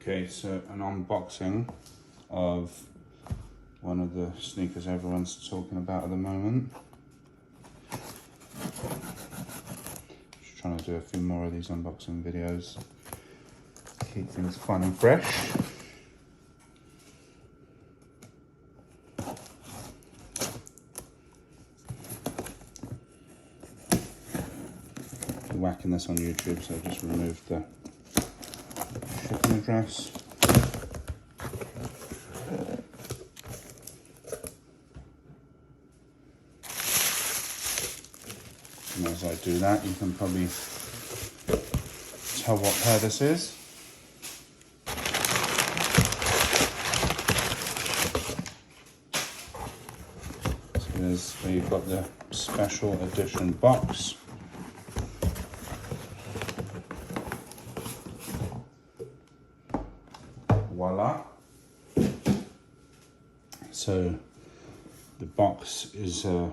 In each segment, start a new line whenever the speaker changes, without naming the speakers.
Okay, so an unboxing of one of the sneakers everyone's talking about at the moment. Just trying to do a few more of these unboxing videos. Keep things fun and fresh. Whacking this on YouTube, so I just removed the shipping address. And as I do that, you can probably tell what pair this is. So there you've got the special edition box. Voila. So the box is a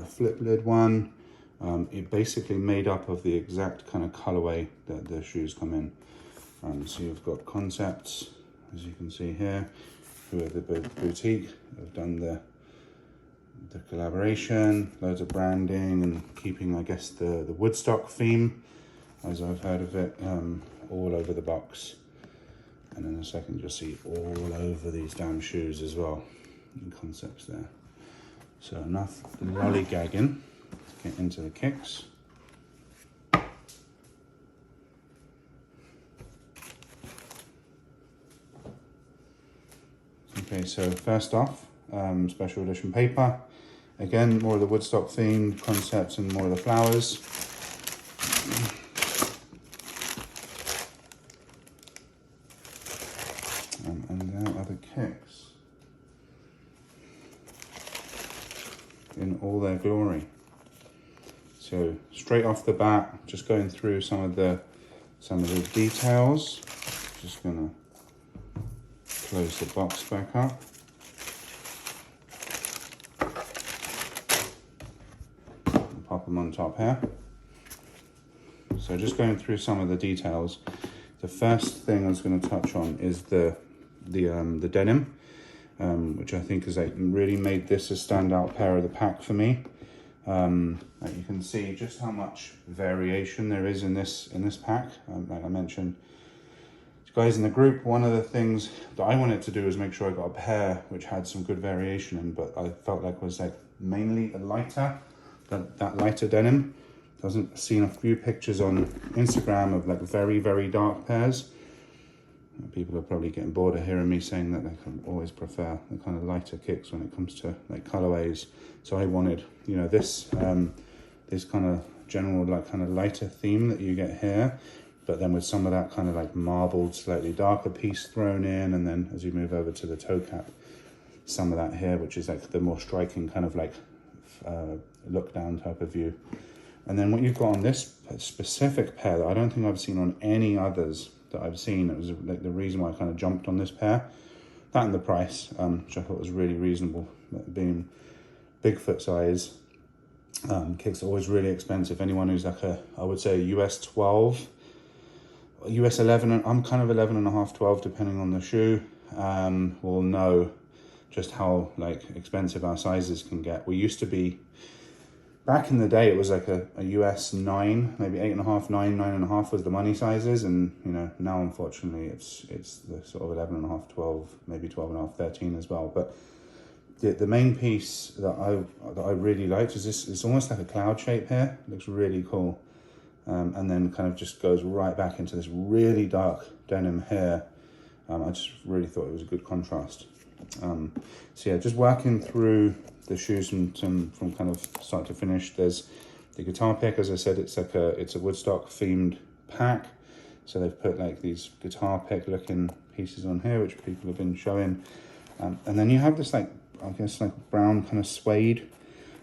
flip lid one. It basically made up of the exact kind of colorway that the shoes come in. So you've got Concepts, as you can see here, who are the boutique, have done the collaboration, loads of branding and keeping, I guess, the Woodstock theme, as I've heard of it, all over the box. And in a second you'll see all over these damn shoes as well, in Concepts there. So enough lollygagging, let's get into the kicks. Okay, so first off, special edition paper. Again, more of the Woodstock theme, Concepts and more of the flowers. And there are the kicks in all their glory. So straight off the bat, just going through some of the details. Just gonna close the box back up. And pop them on top here. So just going through some of the details. The first thing I was going to touch on is the denim, which I think has like really made this a standout pair of the pack for me. Like you can see just how much variation there is in this pack. Like I mentioned, guys in the group, one of the things that I wanted to do was make sure I got a pair which had some good variation in, but I felt like was like mainly a lighter, that lighter denim. I've seen a few pictures on Instagram of like very, very dark pairs. People are probably getting bored of hearing me saying that they can always prefer the kind of lighter kicks when it comes to like colorways. So I wanted, you know, this kind of general like kind of lighter theme that you get here, but then with some of that kind of like marbled, slightly darker piece thrown in, and then as you move over to the toe cap, some of that here, which is like the more striking kind of like look down type of view. And then what you've got on this specific pair that I don't think I've seen on any others that I've seen, it was like the reason why I kind of jumped on this pair, that and the price, which I thought was really reasonable, being Bigfoot size. Kicks are always really expensive. Anyone who's like I would say US 12, US 11, and I'm kind of 11 and a half, 12, depending on the shoe, will know just how like expensive our sizes can get. We used to be, back in the day, it was like a US 9, maybe 8.5, 9, 9.5 was the money sizes, and you know now unfortunately it's the sort of 11.5, 12, maybe 12.5, 13 as well. But the main piece that I really liked is this. It's almost like a cloud shape here. It looks really cool, and then kind of just goes right back into this really dark denim here. I just really thought it was a good contrast. So yeah, just working through the shoes from kind of start to finish. There's the guitar pick, as I said, it's a Woodstock themed pack. So they've put like these guitar pick looking pieces on here, which people have been showing. And then you have this like, I guess like brown kind of suede.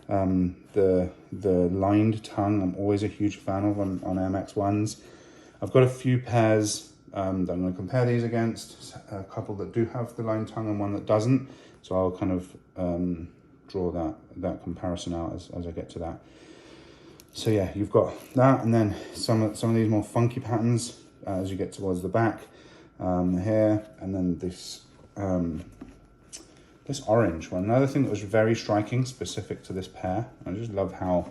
The lined tongue, I'm always a huge fan of on Air Max 1s. I've got a few pairs that I'm going to compare these against, a couple that do have the lined tongue and one that doesn't. So I'll kind of draw that comparison out as I get to that. So yeah, you've got that, and then some of these more funky patterns as you get towards the back. here, and then this this orange one. Another thing that was very striking, specific to this pair. I just love how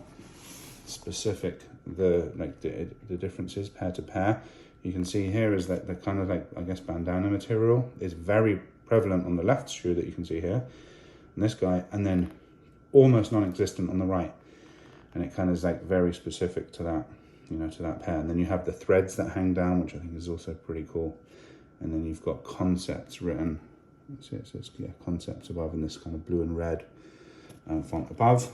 specific the difference is pair to pair. You can see here is that the kind of like, I guess, bandana material is very prevalent on the left shoe that you can see here, and this guy, and then almost non-existent on the right. And it kind of is like very specific to that, you know, to that pair. And then you have the threads that hang down, which I think is also pretty cool. And then you've got concepts written. See, it says, yeah, concepts above in this kind of blue and red font above.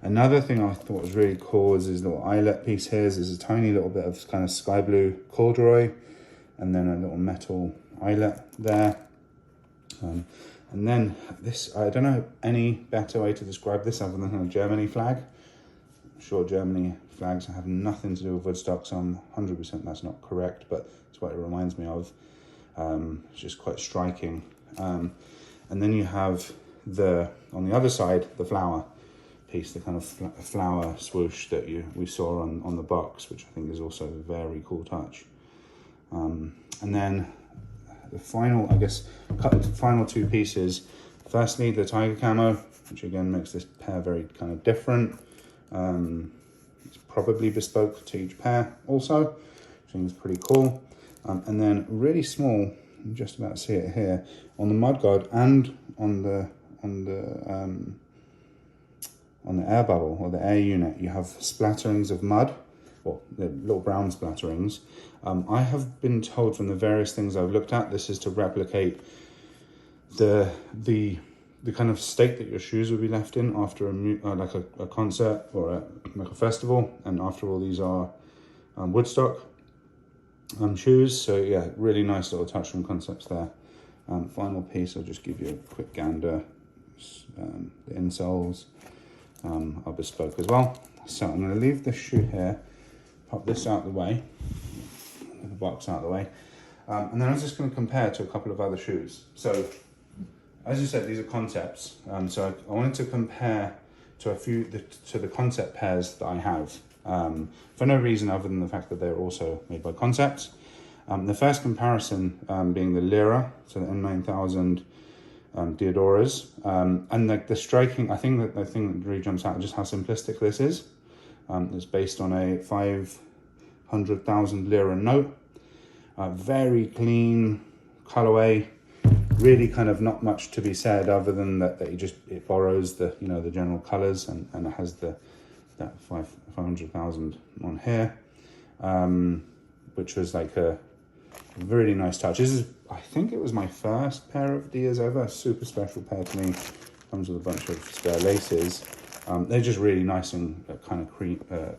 Another thing I thought was really cool is this little eyelet piece here. There's a tiny little bit of kind of sky blue corduroy, and then a little metal eyelet there. And then this, I don't know any better way to describe this other than a Germany flag. I'm sure Germany flags have nothing to do with Woodstock, so I'm 100% that's not correct, but it's what it reminds me of. It's just quite striking. And then you have on the other side, the flower piece, the kind of flower swoosh that we saw on the box, which I think is also a very cool touch. And then the final, I guess, final two pieces. Firstly, the tiger camo, which again makes this pair very kind of different. It's probably bespoke to each pair also, which I think is pretty cool. And then really small, you just about see it here, on the mudguard and on the air bubble or the air unit, you have splatterings of mud, or the little brown splatterings. I have been told from the various things I've looked at, this is to replicate the kind of state that your shoes would be left in after like a concert or like a festival, and after all, these are Woodstock shoes. So yeah, really nice little touch from Concepts there. Final piece, I'll just give you a quick gander. The insoles are bespoke as well. So I'm going to leave this shoe here, pop this out the way, the box out the way, and then I'm just going to compare to a couple of other shoes. So as you said, these are concepts, so I wanted to compare to to the concept pairs that I have, for no reason other than the fact that they're also made by Concepts. The first comparison being the Lyra, so the N9000 Deodoras, and the striking, I think that the thing that really jumps out is just how simplistic this is. It's based on a 500,000 Lyra note, very clean colorway, really kind of not much to be said other than that it borrows the the general colors, and it has that 500,000 on here, which was like a really nice touch. This is, I think it was my first pair of Dias ever, a super special pair to me. Comes with a bunch of spare laces. They're just really nice and kind of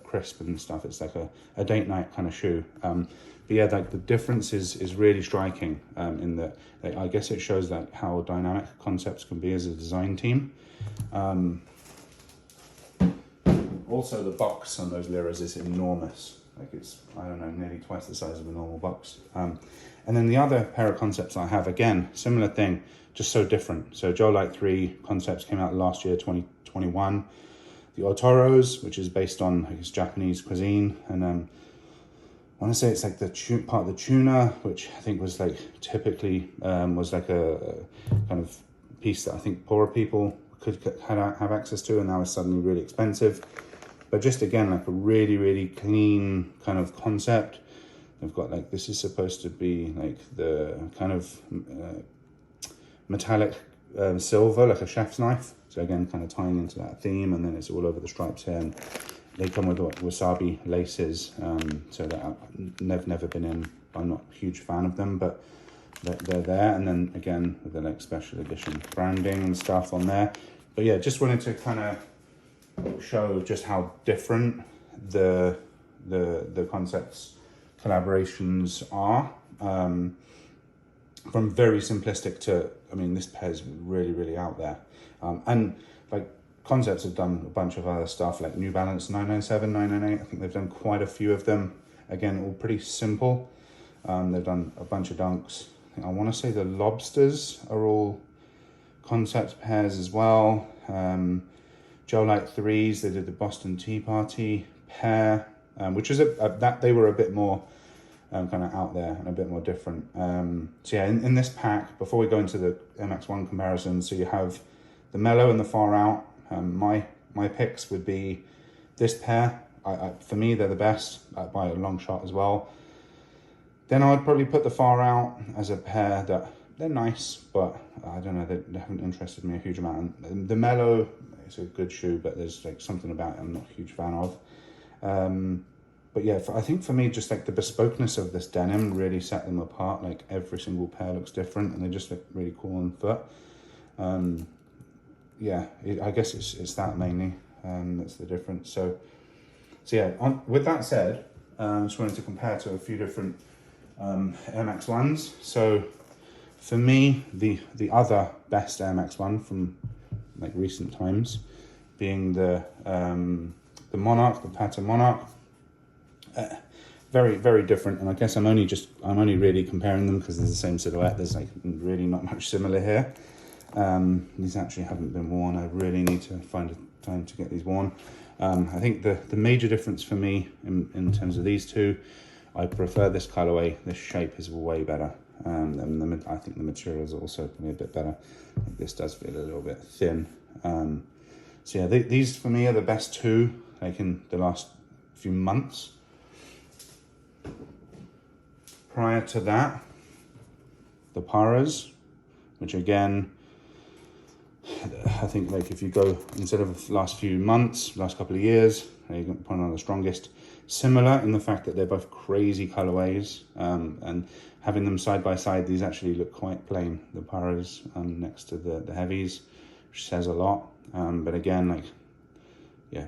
crisp and stuff. It's like a date night kind of shoe. But yeah, like the difference is really striking in that I guess it shows that how dynamic Concepts can be as a design team. Also, the box on those Lyras is enormous. Like it's, I don't know, nearly twice the size of a normal box. And then the other pair of Concepts I have, again, similar thing, just so different. So Joe Light 3 Concepts came out last year, 2021. The Otoros, which is based on, I guess, Japanese cuisine. And I want to say it's like the part of the tuna, which I think was like typically was like a kind of piece that I think poorer people could have access to, and now is suddenly really expensive. But just again, like a really, really clean kind of concept. They've got like, this is supposed to be like the kind of metallic silver, like a chef's knife. So again, kind of tying into that theme, and then it's all over the stripes here. And they come with wasabi laces, so that I've never been in. I'm not a huge fan of them, but they're there. And then again, with the like special edition branding and stuff on there. But yeah, just wanted to kind of show just how different the Concepts collaborations are, from very simplistic to, I mean, this pair's really, really out there. And like Concepts have done a bunch of other stuff like New Balance 997, 998. I think they've done quite a few of them. Again, all pretty simple. They've done a bunch of dunks. I want to say the Lobsters are all Concepts pairs as well. Joe Light 3s, they did the Boston Tea Party pair, which was that they were a bit more kind of out there and a bit more different. So yeah, in this pack, before we go into the MX1 comparison, so you have the Mellow and the Far Out. My picks would be this pair. For me, they're the best by a long shot as well. Then I'd probably put the Far Out as a pair that they're nice, but I don't know, they haven't interested me a huge amount. And the Mellow is a good shoe, but there's like something about it I'm not a huge fan of. But yeah, I think for me, just like the bespokeness of this denim really set them apart. Like every single pair looks different and they just look really cool on foot. Yeah, I guess it's that mainly, that's the difference. So yeah, with that said, I just wanted to compare to a few different Air Max 1s. So for me, the other best Air Max 1 from like recent times being the Monarch, the Pattern Monarch. Very, very different, and I guess I'm only really comparing them because they're the same silhouette. There's like really not much similar here. These actually haven't been worn. I really need to find a time to get these worn. I think the major difference for me in terms of these two, I prefer this colorway. This shape is way better. And I think the material is also a bit better. Like this does feel a little bit thin. So yeah, these for me are the best two, like in the last few months. Prior to that, the Paras, which again, I think like if you go, instead of last few months, last couple of years, you're going to put on the strongest. Similar in the fact that they're both crazy colorways, and having them side by side, these actually look quite plain. The Paras next to the heavies, which says a lot. But again, like, yeah,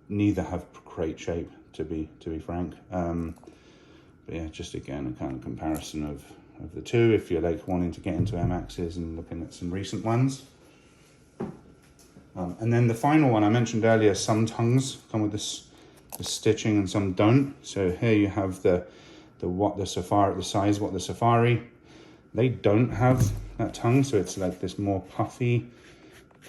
neither have great shape, to be frank. But yeah, just again, a kind of comparison of the two, if you're like wanting to get into Air Maxes and looking at some recent ones. And then the final one I mentioned earlier, some tongues come with this stitching and some don't. So here you have the Safari. They don't have that tongue, so it's like this more puffy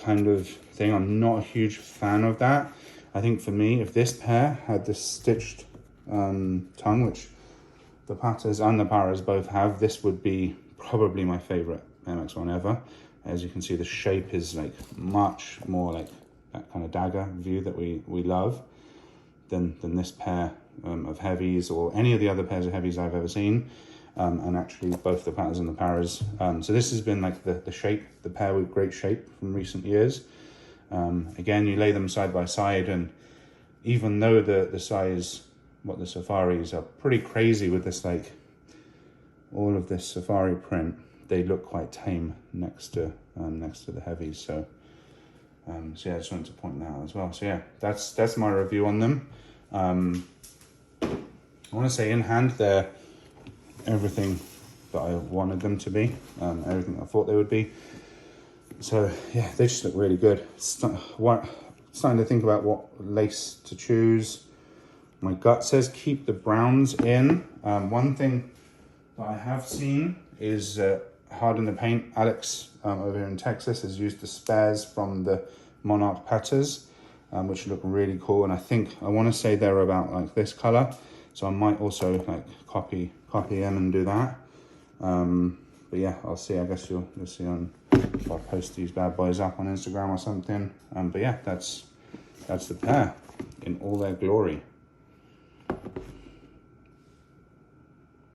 kind of thing. I'm not a huge fan of that. I think for me, if this pair had this stitched tongue, which the Patas and the Paras both have, this would be probably my favorite MX1 ever. As you can see, the shape is like much more like that kind of dagger view that we love than this pair of heavies, or any of the other pairs of heavies I've ever seen. And actually both the Patas and the Paras. So this has been like the shape, the pair with great shape from recent years. Again, you lay them side by side, and even though the size, what the Safaris are pretty crazy with this, like all of this Safari print, they look quite tame next to the heavies. So yeah, I just wanted to point that out as well. So yeah, that's my review on them. I want to say in hand, they're everything that I wanted them to be, everything I thought they would be. So yeah, they just look really good. Starting to think about what lace to choose. My gut says keep the browns in. One thing that I have seen is Harden the Paint. Alex over here in Texas has used the spares from the Monarch Patas, which look really cool. And I want to say they're about like this color. So I might also like copy them and do that. But yeah, I'll see. I guess you'll see if I post these bad boys up on Instagram or something. But yeah, that's the pair in all their glory.